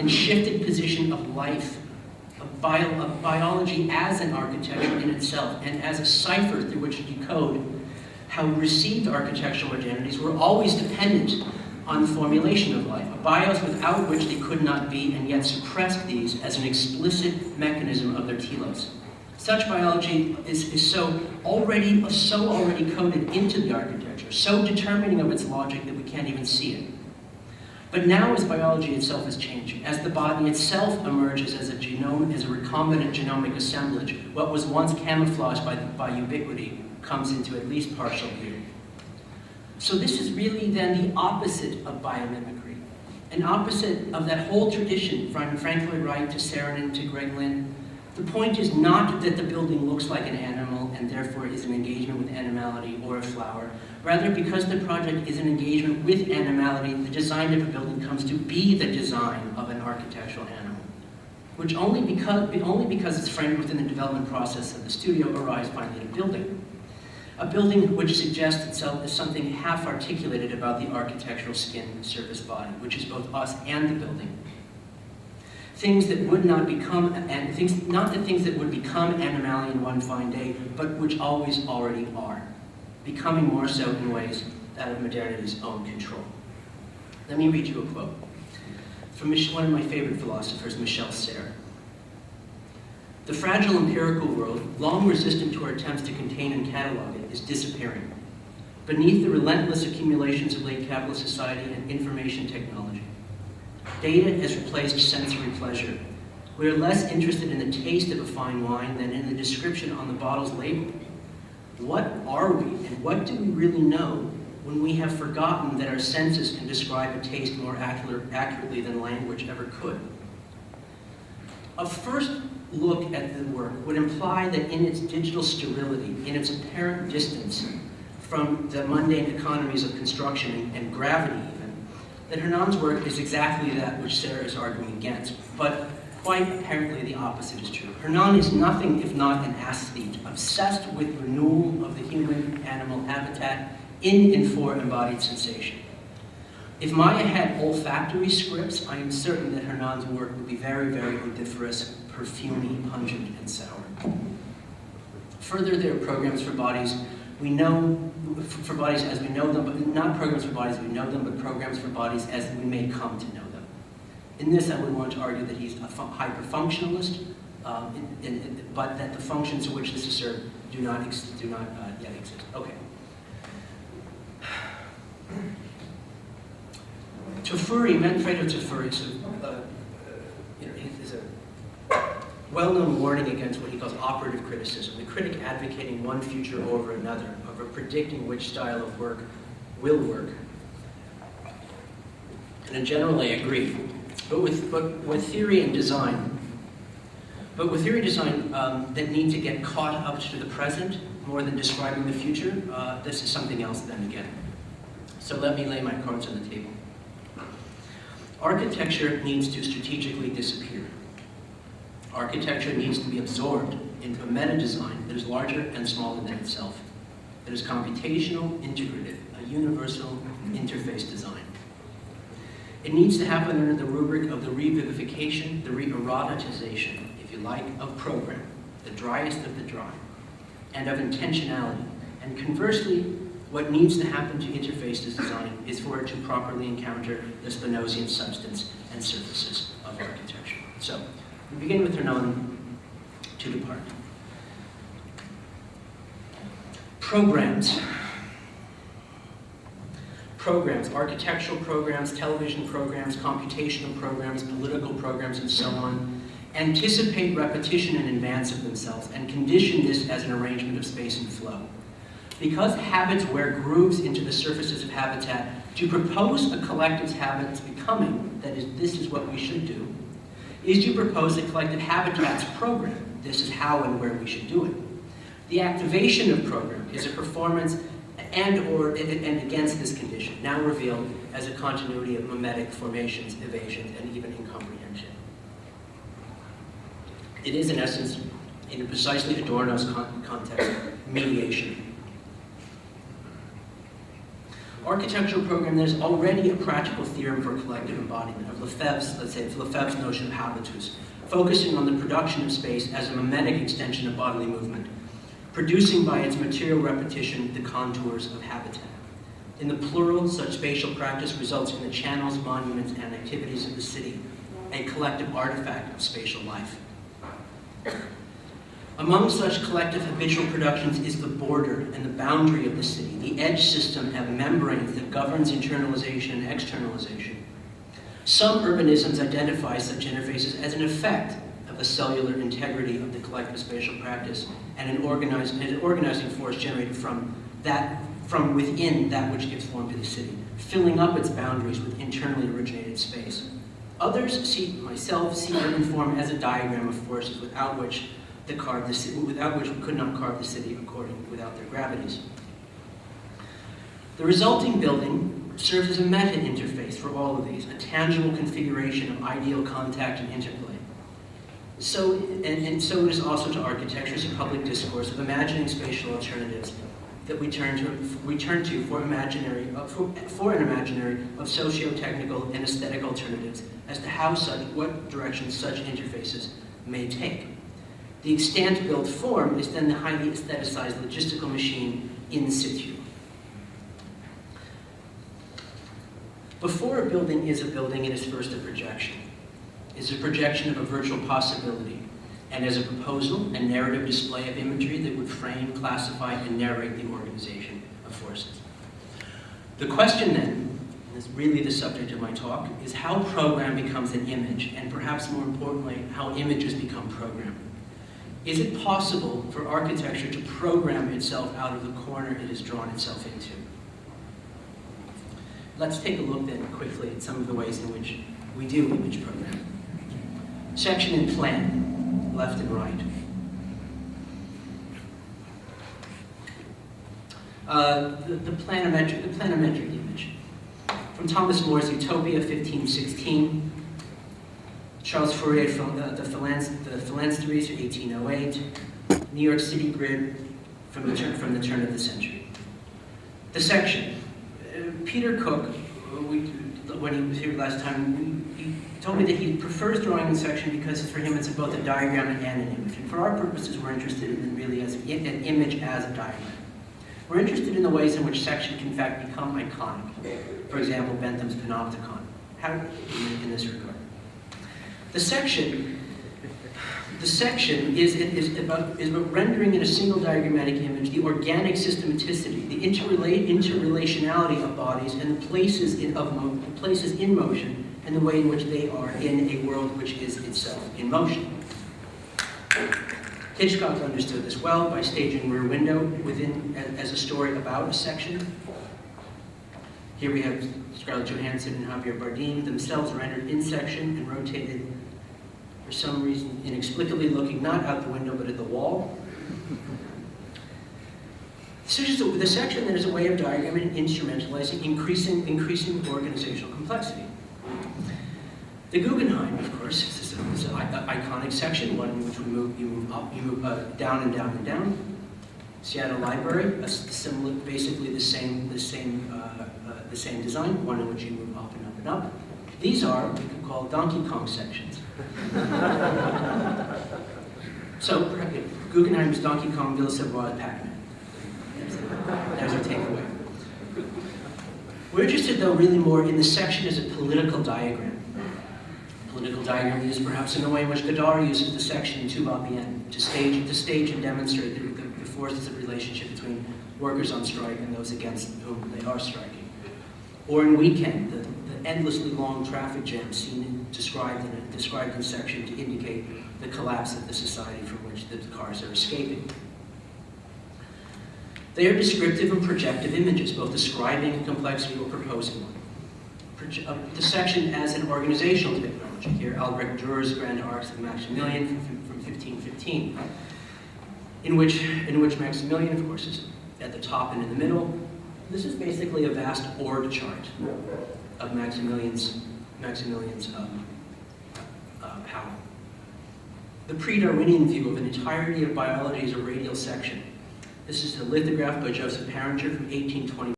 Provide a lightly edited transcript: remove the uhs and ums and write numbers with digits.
and shifted position of life, of biology as an architecture in itself, and as a cipher through which to decode how received architectural modernities were always dependent on the formulation of life, a bios without which they could not be, and yet suppressed these as an explicit mechanism of their telos. Such biology is so already coded into the architecture, so determining of its logic that we can't even see it. But now, as biology itself is changing, as the body itself emerges as a genome, as a recombinant genomic assemblage, what was once camouflaged by ubiquity comes into at least partial view. So this is really then the opposite of biomimicry, an opposite of that whole tradition from Frank Lloyd Wright to Saarinen to Greg Lynn. The point is not that the building looks like an animal and therefore is an engagement with animality or a flower. Rather, because the project is an engagement with animality, the design of a building comes to be the design of an architectural animal, which only because it's framed within the development process of the studio arrives finally at a building. A building which suggests itself as something half articulated about the architectural skin surface body, which is both us and the building. Things that would not become, not the things that would become animalia in one fine day, but which always already are, becoming more so in ways out of modernity's own control. Let me read you a quote from one of my favorite philosophers, Michel Serres. The fragile empirical world, long resistant to our attempts to contain and catalog it, is disappearing beneath the relentless accumulations of late capitalist society and information technology. Data has replaced sensory pleasure. We are less interested in the taste of a fine wine than in the description on the bottle's label. What are we, and what do we really know when we have forgotten that our senses can describe a taste more accurately than language ever could? A first look at the work would imply that in its digital sterility, in its apparent distance from the mundane economies of construction and gravity even, that Hernan's work is exactly that which Sarah is arguing against. But quite apparently the opposite is true. Hernan is nothing if not an aesthete, obsessed with renewal of the human-animal habitat in and for embodied sensation. If Maya had olfactory scripts, I am certain that Hernan's work would be very, very odoriferous, perfumey, pungent, and sour. Further, there are programs for bodies we know, for bodies as we know them, but not programs for bodies as we know them, but programs for bodies as we may come to know them. In this, I would want to argue that he's a hyper-functionalist, but that the functions to which this is served do not yet exist. Okay. Tofuri, Manfredo Tofuri, is a well-known warning against what he calls operative criticism, the critic advocating one future over another, over predicting which style of work will work. And in general, I agree. But with theory and design, that need to get caught up to the present more than describing the future, this is something else then again. So let me lay my cards on the table. Architecture needs to strategically disappear. Architecture needs to be absorbed into a meta-design that is larger and smaller than itself, that is computational, integrative, a universal interface design. It needs to happen under the rubric of the revivification, the re-erotization, if you like, of program, the driest of the dry, and of intentionality. And conversely, what needs to happen to interface design is for it to properly encounter the Spinozian substance and surfaces of architecture. So, we begin with Hernan to depart. Programs. Programs, architectural programs, television programs, computational programs, political programs, and so on, anticipate repetition in advance of themselves and condition this as an arrangement of space and flow. Because habits wear grooves into the surfaces of habitat, to propose a collective's habits becoming, that is, this is what we should do, is to propose a collective habitat's program. This is how and where we should do it. The activation of program is a performance and against this condition, now revealed as a continuity of mimetic formations, evasions, and even incomprehension. It is, in essence, in precisely Adorno's context, mediation. architectural program, there's already a practical theorem for collective embodiment of Lefebvre's, let's say, Lefebvre's notion of habitus, focusing on the production of space as a mimetic extension of bodily movement, producing by its material repetition the contours of habitat. In the plural, such spatial practice results in the channels, monuments, and activities of the city, a collective artifact of spatial life. Among such collective habitual productions is the border and the boundary of the city. The edge system have membranes that governs internalization and externalization. Some urbanisms identify such interfaces as an effect of the cellular integrity of the collective spatial practice and an organizing force generated from within that which gives form to the city, filling up its boundaries with internally originated space. Others, myself, see urban form as a diagram of forces without which we could not carve the city without their gravities. The resulting building serves as a meta-interface for all of these, a tangible configuration of ideal contact and interplay. So it is also to architecture as a public discourse of imagining spatial alternatives that we turn to for an imaginary of socio-technical and aesthetic alternatives as to what direction such interfaces may take. The extant built form is then the highly aestheticized logistical machine in situ. Before a building is a building, it is first a projection. It is a projection of a virtual possibility, and as a proposal, a narrative display of imagery that would frame, classify, and narrate the organization of forces. The question then, and is really the subject of my talk, is how program becomes an image, and perhaps more importantly, how images become program. Is it possible for architecture to program itself out of the corner it has drawn itself into? Let's take a look then quickly at some of the ways in which we do image program. Section and plan, left and right. The planimetric image. From Thomas More's Utopia, 1516. Charles Fourier, the Phalansteries, 1808. New York City grid from the turn of the century. The section. Peter Cook, when he was here last time, he told me that he prefers drawing in section because for him it's both a diagram and an image. And for our purposes, we're interested in really as an image as a diagram. We're interested in the ways in which section can in fact become iconic. For example, Bentham's panopticon. How in this regard? The section is about rendering in a single diagrammatic image the organic systematicity, the interrelationality of bodies and the places in motion and the way in which they are in a world which is itself in motion. Hitchcock understood this well by staging Rear Window as a story about a section. Here we have Scarlett Johansson and Javier Bardem, themselves rendered in section and rotated for some reason inexplicably looking not out the window but at the wall. The section then is a way of diagramming and instrumentalizing increasing organizational complexity. The Guggenheim, of course, is an iconic section, one in which you move up, you move down and down and down. Seattle Library, basically the same design, one in which you move up and up and up. These are what we could call Donkey Kong sections. So Guggenheim's Donkey Kong, Villa Savoie, Pac-Man. There's our takeaway. We're interested, though, really more in the section as a political diagram. Political diagram is perhaps in the way in which Godard uses the section in Tout va bien to stage and demonstrate the forces of relationship between workers on strike and those against whom they are striking. Or in Weekend, the endlessly long traffic jam seen described in section to indicate the collapse of the society from which the cars are escaping. They are descriptive and projective images, both describing a complexity or proposing one. The section as an organizational technology. Here, Albrecht Dürer's Grand Arcs of Maximilian from 1515, in which Maximilian, of course, is at the top and in the middle. This is basically a vast org chart of Maximilian's power. The pre-Darwinian view of an entirety of biology as a radial section. This is a lithograph by Joseph Parringer from 1820.